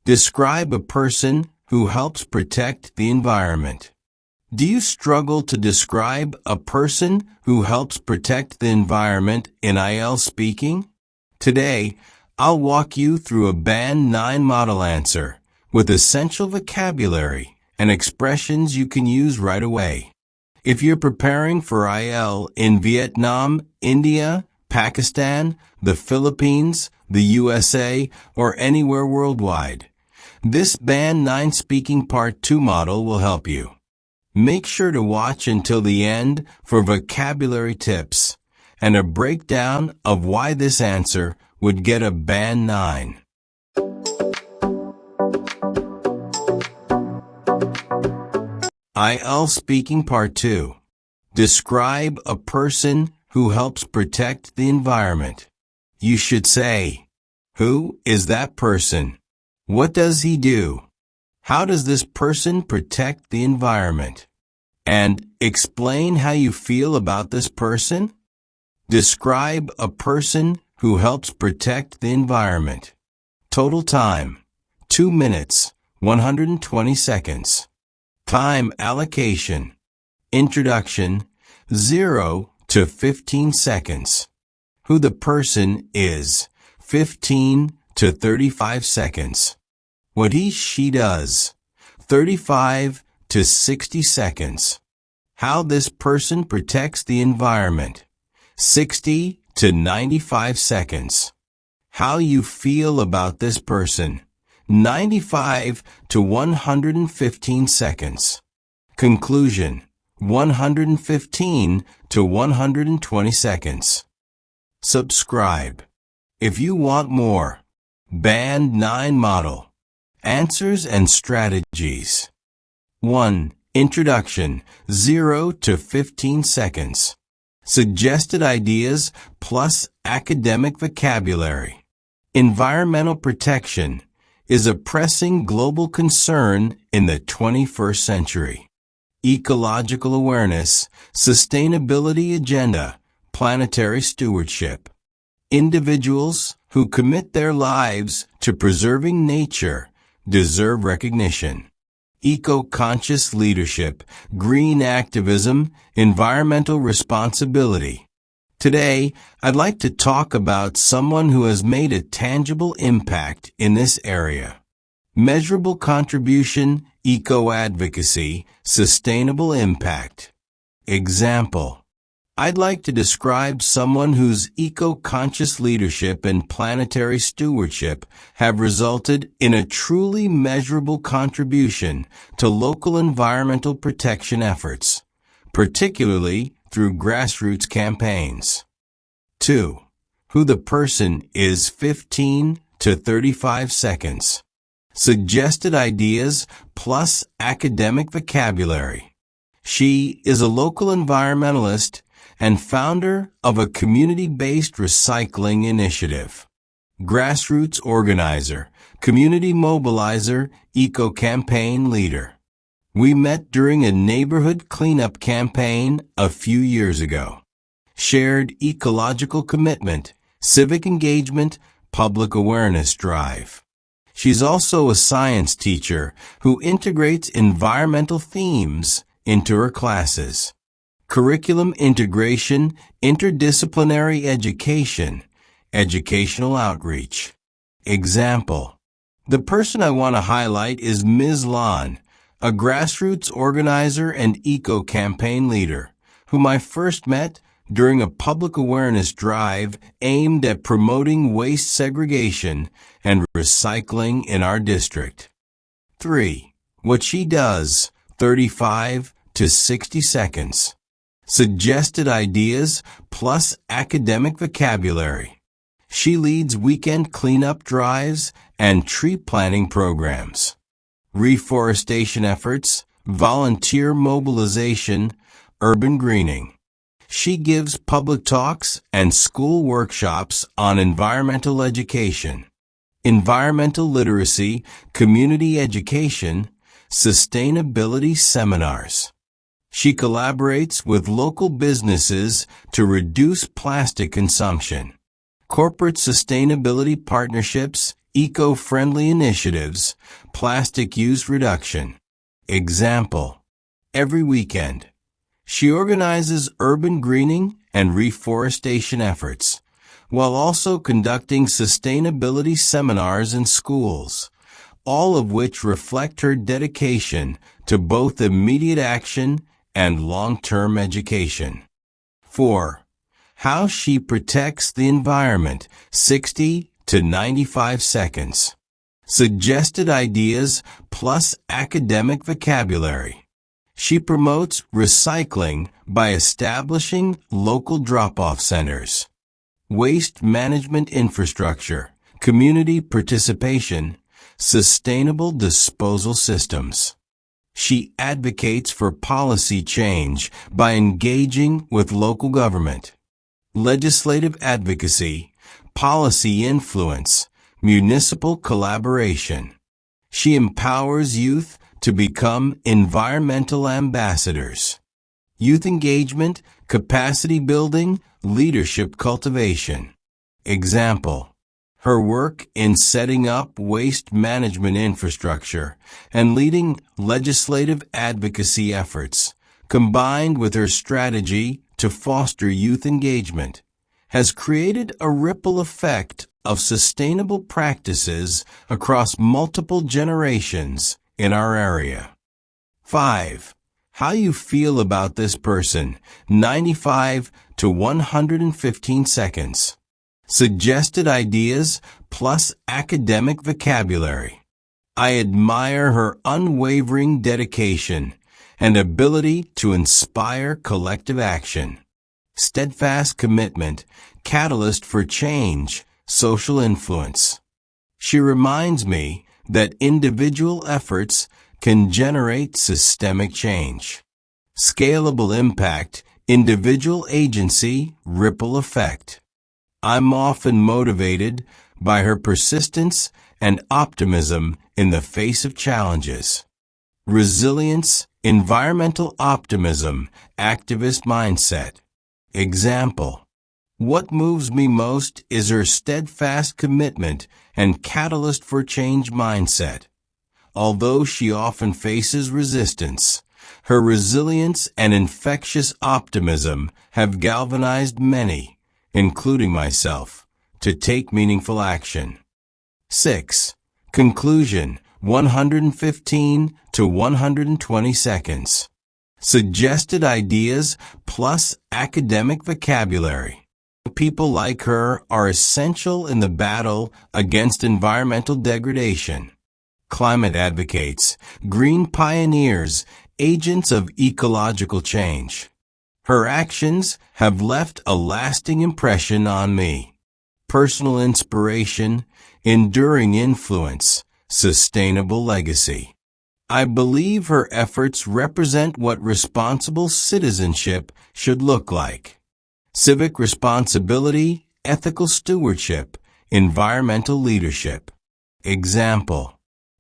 Describe a person who helps protect the environment. Do you struggle to describe a person who helps protect the environment in IELTS Speaking? Today, I'll walk you through a Band 9 model answer with essential vocabulary and expressions you can use right away. If you're preparing for IELTS in Vietnam, India, Pakistan, the Philippines, the USA, or anywhere worldwide, this Band 9 Speaking Part 2 model will help you. Make sure to watch until the end for vocabulary tips and a breakdown of why this answer would get a Band 9. IELTS Speaking Part 2. Describe a person who helps protect the environment. You should say, who is that person? What does he do? How does this person protect the environment? And explain how you feel about this person. Describe a person who helps protect the environment. Total time, 2 minutes, 120 seconds. Time allocation. Introduction, 0 to 15 seconds. Who the person is, 15 to 35 seconds. What she does, 35 to 60 seconds. How this person protects the environment, 60 to 95 seconds. How you feel about this person, 95 to 115 seconds. Conclusion, 115 to 120 seconds. Subscribe. If you want more, Band 9 model. Answers and strategies. 1. Introduction, 0 to 15 seconds. Suggested ideas plus academic vocabulary. Environmental protection is a pressing global concern in the 21st century. Ecological awareness, sustainability agenda, planetary stewardship. Individuals who commit their lives to preserving nature deserve recognition. Eco-conscious leadership, green activism, environmental responsibility. Today, I'd like to talk about someone who has made a tangible impact in this area. Measurable contribution, eco-advocacy, sustainable impact. Example. I'd like to describe someone whose eco-conscious leadership and planetary stewardship have resulted in a truly measurable contribution to local environmental protection efforts, particularly through grassroots campaigns. 2. Who the person is, 15 to 35 seconds. Suggested ideas plus academic vocabulary. She is a local environmentalist and founder of a community-based recycling initiative. Grassroots organizer, community mobilizer, eco-campaign leader. We met during a neighborhood cleanup campaign a few years ago. Shared ecological commitment, civic engagement, public awareness drive. She's also a science teacher who integrates environmental themes into her classes. Curriculum integration, interdisciplinary education, educational outreach. Example. The person I want to highlight is Ms. Lon, a grassroots organizer and eco-campaign leader, whom I first met during a public awareness drive aimed at promoting waste segregation and recycling in our district. 3. What she does, 35 to 60 seconds. Suggested ideas plus academic vocabulary. She leads weekend cleanup drives and tree planting programs. Reforestation efforts, volunteer mobilization, urban greening. She gives public talks and school workshops on environmental education, environmental literacy, community education, sustainability seminars. She collaborates with local businesses to reduce plastic consumption. Corporate sustainability partnerships, eco-friendly initiatives, plastic use reduction. Example: every weekend, she organizes urban greening and reforestation efforts, while also conducting sustainability seminars in schools, all of which reflect her dedication to both immediate action and long-term education. 4. How she protects the environment, 60 to 95 seconds. Suggested ideas plus academic vocabulary. She promotes recycling by establishing local drop-off centers, waste management infrastructure, community participation, sustainable disposal systems. She advocates for policy change by engaging with local government, legislative advocacy, policy influence, municipal collaboration. She empowers youth to become environmental ambassadors. Youth engagement, capacity building, leadership cultivation. Example: her work in setting up waste management infrastructure and leading legislative advocacy efforts, combined with her strategy to foster youth engagement, has created a ripple effect of sustainable practices across multiple generations in our area. 5. How you feel about this person, 95 to 115 seconds. Suggested ideas plus academic vocabulary. I admire her unwavering dedication and ability to inspire collective action. Steadfast commitment, catalyst for change, social influence. She reminds me that individual efforts can generate systemic change. Scalable impact, individual agency, ripple effect. I'm often motivated by her persistence and optimism in the face of challenges. Resilience, environmental optimism, activist mindset. Example: what moves me most is her steadfast commitment and catalyst for change mindset. Although she often faces resistance, her resilience and infectious optimism have galvanized many, including myself, to take meaningful action. 6. Conclusion, 115 to 120 seconds. Suggested ideas plus academic vocabulary. People like her are essential in the battle against environmental degradation. Climate advocates, green pioneers, agents of ecological change. Her actions have left a lasting impression on me. Personal inspiration, enduring influence, sustainable legacy. I believe her efforts represent what responsible citizenship should look like. Civic responsibility, ethical stewardship, environmental leadership. Example: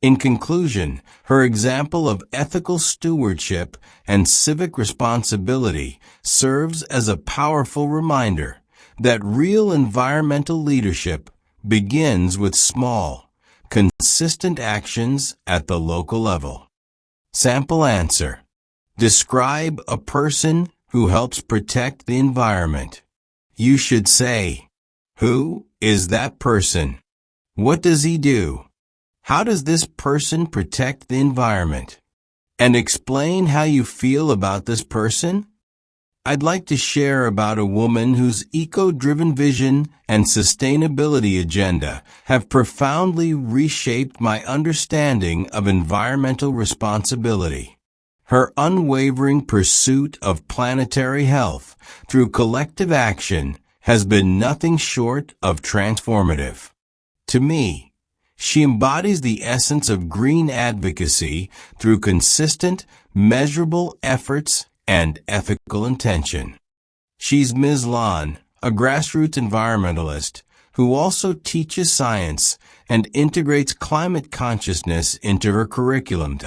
in conclusion, her example of ethical stewardship and civic responsibility serves as a powerful reminder that real environmental leadership begins with small, consistent actions at the local level. Sample answer: describe a person who helps protect the environment. You should say, who is that person? What does he do? How does this person protect the environment? And explain how you feel about this person. I'd like to share about a woman whose eco-driven vision and sustainability agenda have profoundly reshaped my understanding of environmental responsibility. Her unwavering pursuit of planetary health through collective action has been nothing short of transformative. To me, she embodies the essence of green advocacy through consistent, measurable efforts and ethical intention. She's Ms. Lan, a grassroots environmentalist who also teaches science and integrates climate consciousness into her curriculum.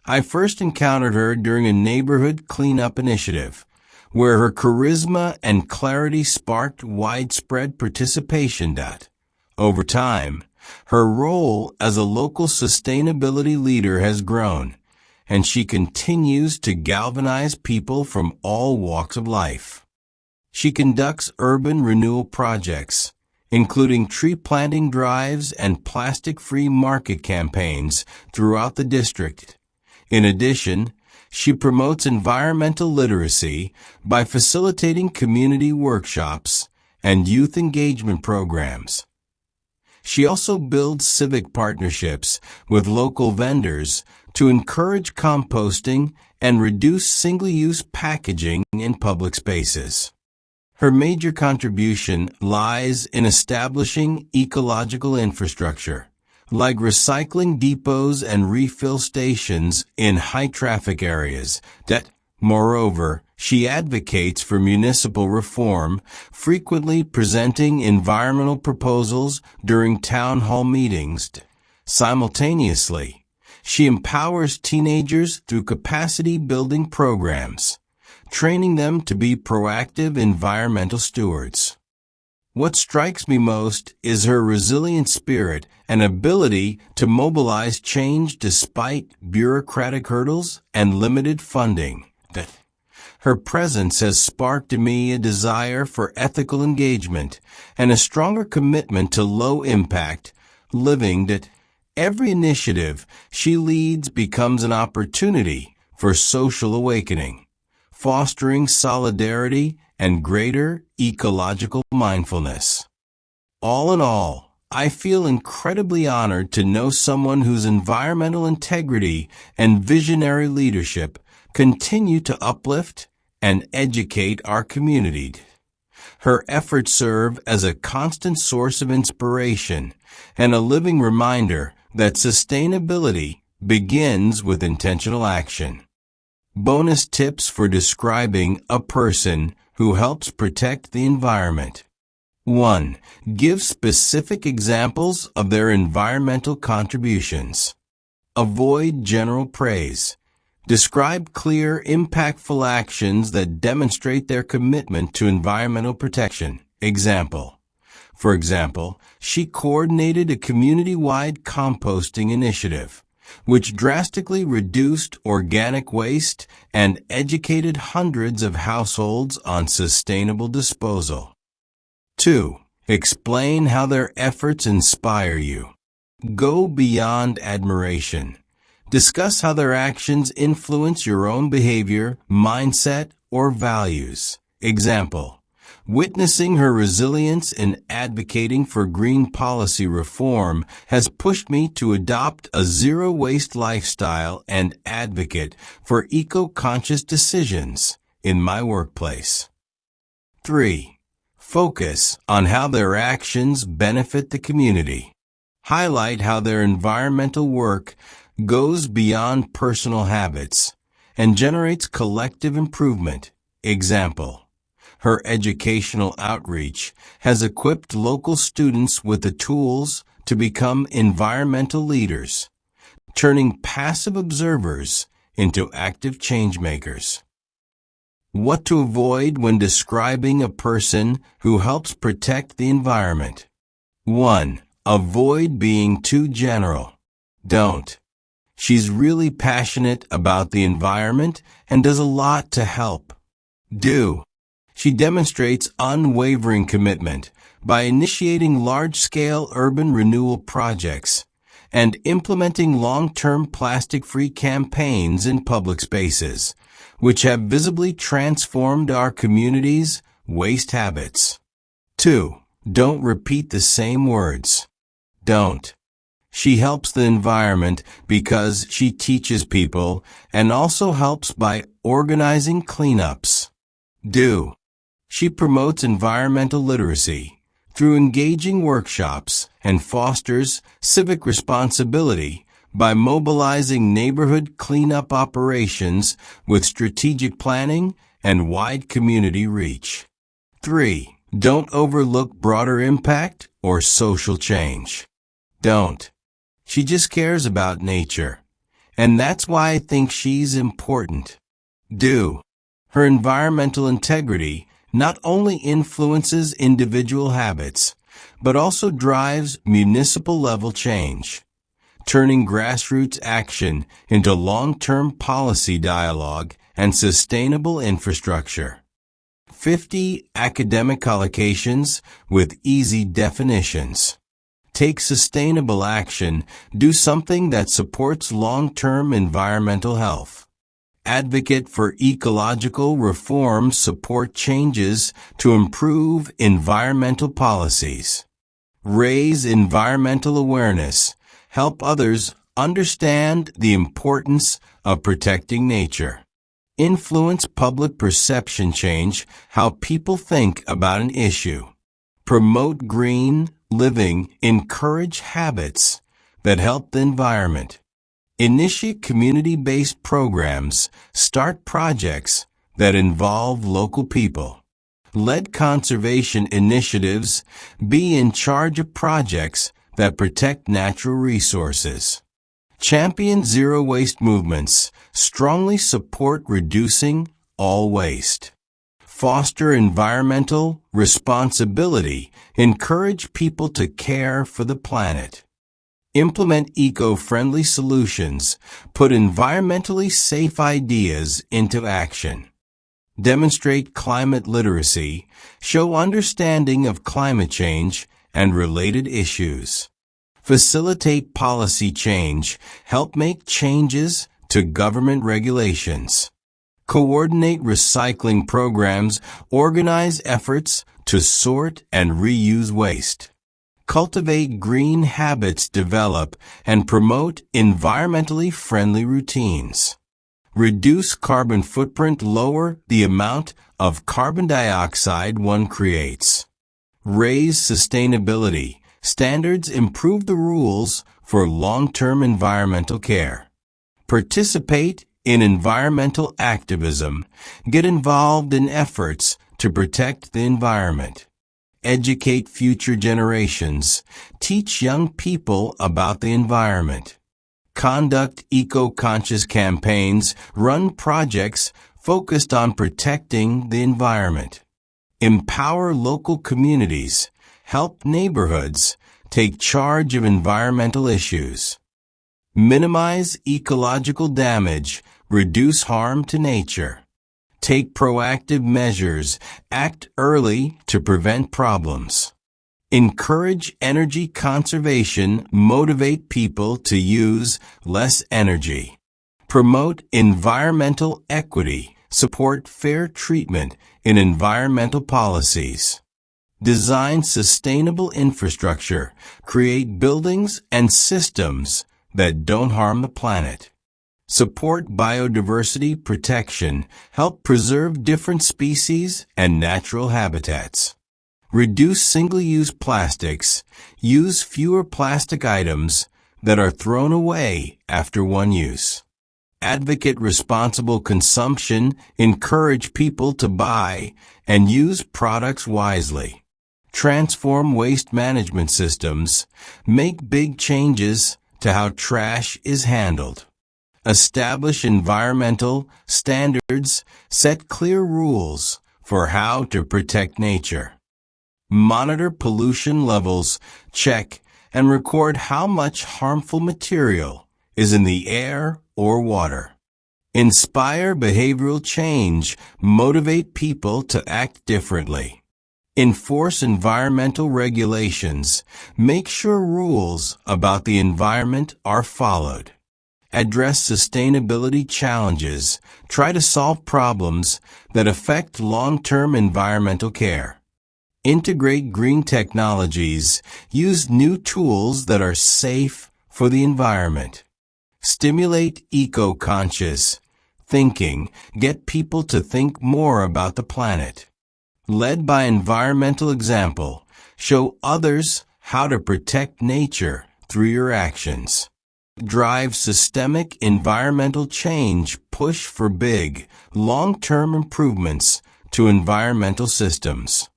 I first encountered her during a neighborhood cleanup initiative, where her charisma and clarity sparked widespread participation. Over time, Her role as a local sustainability leader has grown, and she continues to galvanize people from all walks of life. She conducts urban renewal projects, including tree planting drives and plastic-free market campaigns throughout the district. In addition, she promotes environmental literacy by facilitating community workshops and youth engagement programs. She also builds civic partnerships with local vendors to encourage composting and reduce single-use packaging in public spaces. Her major contribution lies in establishing ecological infrastructure, like recycling depots and refill stations in high-traffic areas. Moreover, she advocates for municipal reform, frequently presenting environmental proposals during town hall meetings. Simultaneously, she empowers teenagers through capacity-building programs, training them to be proactive environmental stewards. What strikes me most is her resilient spirit and ability to mobilize change despite bureaucratic hurdles and limited funding. Her presence has sparked in me a desire for ethical engagement and a stronger commitment to low-impact living. Every initiative she leads becomes an opportunity for social awakening, fostering solidarity and greater ecological mindfulness. All in all, I feel incredibly honored to know someone whose environmental integrity and visionary leadership continue to uplift and educate our community. Her efforts serve as a constant source of inspiration and a living reminder that sustainability begins with intentional action. Bonus tips for describing a person who helps protect the environment. 1. Give specific examples of their environmental contributions. Avoid general praise. Describe clear, impactful actions that demonstrate their commitment to environmental protection. For example, she coordinated a community-wide composting initiative, which drastically reduced organic waste and educated hundreds of households on sustainable disposal. 2. Explain how their efforts inspire you. Go beyond admiration. Discuss how their actions influence your own behavior, mindset, or values. Witnessing her resilience in advocating for green policy reform has pushed me to adopt a zero-waste lifestyle and advocate for eco-conscious decisions in my workplace. 3. Focus on how their actions benefit the community. Highlight how their environmental work goes beyond personal habits and generates collective improvement. Her educational outreach has equipped local students with the tools to become environmental leaders, turning passive observers into active changemakers. What to avoid when describing a person who helps protect the environment. 1. Avoid being too general. Don't. She's really passionate about the environment and does a lot to help. Do. She demonstrates unwavering commitment by initiating large-scale urban renewal projects and implementing long-term plastic-free campaigns in public spaces, which have visibly transformed our community's waste habits. 2. Don't repeat the same words. Don't. She helps the environment because she teaches people and also helps by organizing cleanups. Do. She promotes environmental literacy through engaging workshops and fosters civic responsibility by mobilizing neighborhood cleanup operations with strategic planning and wide community reach. 3. Don't overlook broader impact or social change. Don't. She just cares about nature, and that's why I think she's important. Do. Her environmental integrity not only influences individual habits, but also drives municipal-level change, turning grassroots action into long-term policy dialogue and sustainable infrastructure. 50 academic allocations with easy definitions. Take sustainable action. Do something that supports long-term environmental health. Advocate for ecological reforms. Support changes to improve environmental policies. Raise environmental awareness. Help others understand the importance of protecting nature. Influence public perception. Change how people think about an issue. Promote green living. Encourage habits that help the environment. Initiate community-based programs. Start projects that involve local people. Lead conservation initiatives. Be in charge of projects that protect natural resources. Champion zero waste movements. Strongly support reducing all waste. Foster environmental responsibility. Encourage people to care for the planet. Implement eco-friendly solutions. Put environmentally safe ideas into action. Demonstrate climate literacy. Show understanding of climate change and related issues. Facilitate policy change. Help make changes to government regulations. Coordinate recycling programs. Organize efforts to sort and reuse waste. Cultivate green habits. Develop and promote environmentally friendly routines. Reduce carbon footprint. Lower the amount of carbon dioxide one creates. Raise sustainability standards. Improve the rules for long-term environmental care. Participate in environmental activism. Get involved in efforts to protect the environment. Educate future generations. Teach young people about the environment. Conduct eco-conscious campaigns. Run projects focused on protecting the environment. Empower local communities. Help neighborhoods take charge of environmental issues. Minimize ecological damage. Reduce harm to nature. Take proactive measures. Act early to prevent problems. Encourage energy conservation. Motivate people to use less energy. Promote environmental equity. Support fair treatment in environmental policies. Design sustainable infrastructure. Create buildings and systems that don't harm the planet. Support biodiversity protection. Help preserve different species and natural habitats. Reduce single-use plastics. Use fewer plastic items that are thrown away after one use. Advocate responsible consumption. Encourage people to buy and use products wisely. Transform waste management systems. Make big changes to how trash is handled. Establish environmental standards. Set clear rules for how to protect nature. Monitor pollution levels. Check and record how much harmful material is in the air or water. Inspire behavioral change. Motivate people to act differently. Enforce environmental regulations. Make sure rules about the environment are followed. Address sustainability challenges. Try to solve problems that affect long-term environmental care. Integrate green technologies. Use new tools that are safe for the environment. Stimulate eco-conscious thinking. Get people to think more about the planet. Led by environmental example. Show others how to protect nature through your actions. Drive systemic environmental change. Push for big, long-term improvements to environmental systems.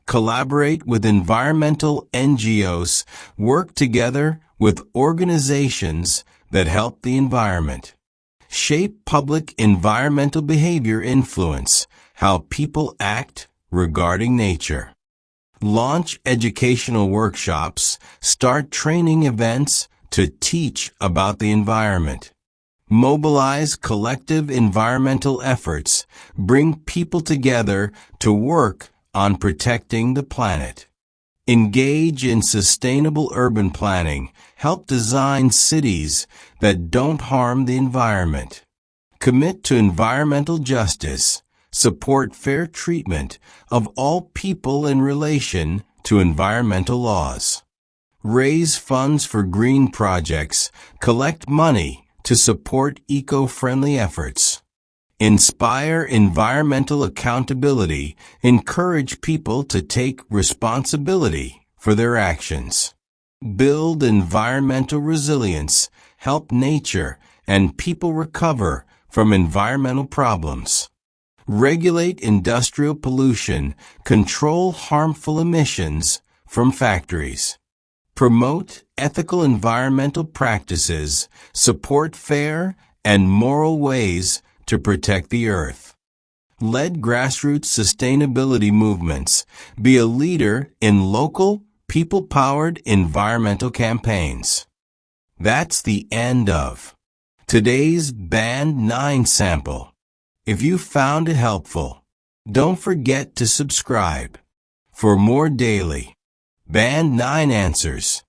Collaborate with environmental NGOs. Work together with organizations that help the environment. Shape public environmental behavior. Influence how people act regarding nature. Launch educational workshops, start training events to teach about the environment. Mobilize collective environmental efforts, bring people together to work on protecting the planet. Engage in sustainable urban planning, help design cities that don't harm the environment. Commit to environmental justice, support fair treatment of all people in relation to environmental laws. Raise funds for green projects, collect money to support eco-friendly efforts. Inspire environmental accountability, encourage people to take responsibility for their actions. Build environmental resilience, help nature and people recover from environmental problems. Regulate industrial pollution, control harmful emissions from factories. Promote ethical environmental practices, support fair and moral ways to protect the earth. Lead grassroots sustainability movements. Be a leader in local, people-powered environmental campaigns. That's the end of today's Band 9 sample. If you found it helpful, don't forget to subscribe for more daily Band 9 answers.